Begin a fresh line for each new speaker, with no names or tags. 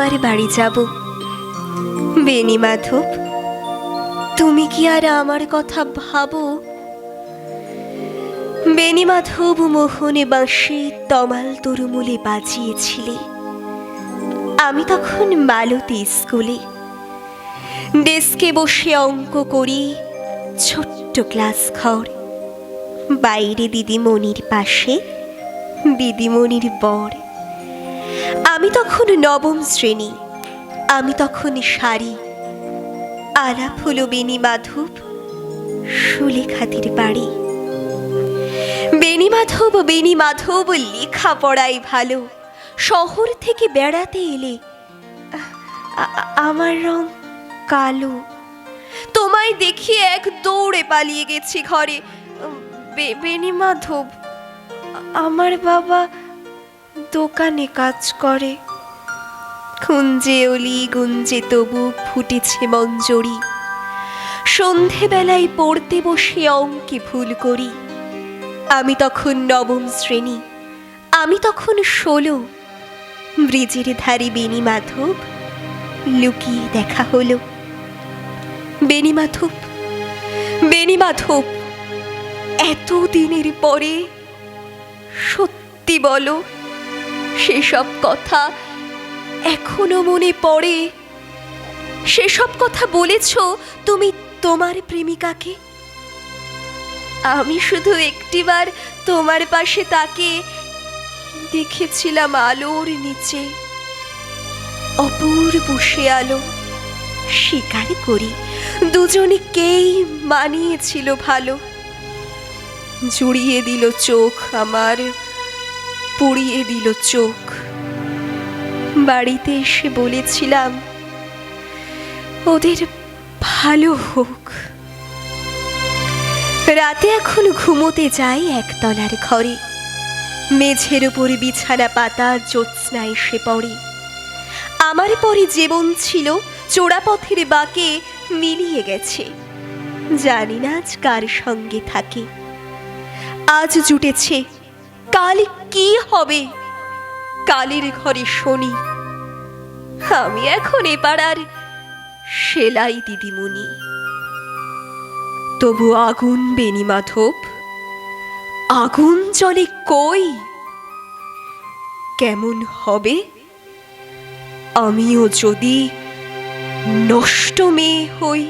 তোমার বাড়ি যাব। বেনি মাধব, তুমি কি আর আমার কথা ভাবো? বেনি মাধব মোহনে বাঁশি তমাল তরুমূলে বাজিয়েছিলে। আমি তখন মালতী স্কুলে ডেস্কে বসে অঙ্ক করি, ছোট্ট ক্লাস ঘর, বাইরে দিদিমণির পাশে দিদিমণির বর। আমি তখন নবম শ্রেণী, আমি তখন শাড়ি, আলাপ হলো বেনি মাধব সুলেখাদির বাড়ি। বেনি মাধব লেখাপড়ায় ভালো, শহর থেকে বেড়াতে এলে আমার রং কালো। তোমায় দেখিয়ে এক দৌড়ে পালিয়ে গেছি ঘরে। বেনি মাধব, আমার বাবা দোকানে কাজ করে। কুঞ্জে অলি গুঞ্জে তবু ফুটেছে মঞ্জরি, সন্ধেবেলায় পড়তে বসে অঙ্কে ভুল করি। আমি তখন নবম শ্রেণী, আমি তখন 16। ব্রিজের ধারে বেনি মাধব লুকিয়ে দেখা হলো। বেনি মাধব, এত দিনের পরে সত্যি বলো, সেসব কথা এখনো মনে পড়ে? সেসব কথা বলেছ তুমি তোমার প্রেমিকাকে? আমি শুধু একটিবার তোমার পাশে তাকে দেখেছিলাম আলোর নিচে, অপূর্ব সে আলো। স্বীকার করি দুজনকেই মানিয়েছিল ভালো। জুড়িয়ে দিল চোখ আমার, পুড়িয়ে দিল চোখ। বাড়িতে এসে বলেছিলাম ওদের ভালো হোক। রাতে এখন ঘুমোতে যাই একতলার ঘরে, মেঝের উপর বিছানা পাতা জ্যোৎস্না এসে পড়ে। আমার পরে জীবন ছিল চোরাপথের বাঁকে মিলিয়ে গেছে। জানি না আজ কার সঙ্গে থাকে। আজ জুটেছে, কাল কি হবে? কালের ঘরে শনি। আমি এখন এ পাড়ার সেলাই দিদিমণি। তবু আগুন বেনি মাধব, আগুন জ্বলে কই? কেমন হবে আমিও যদি নষ্ট মেয়ে হই?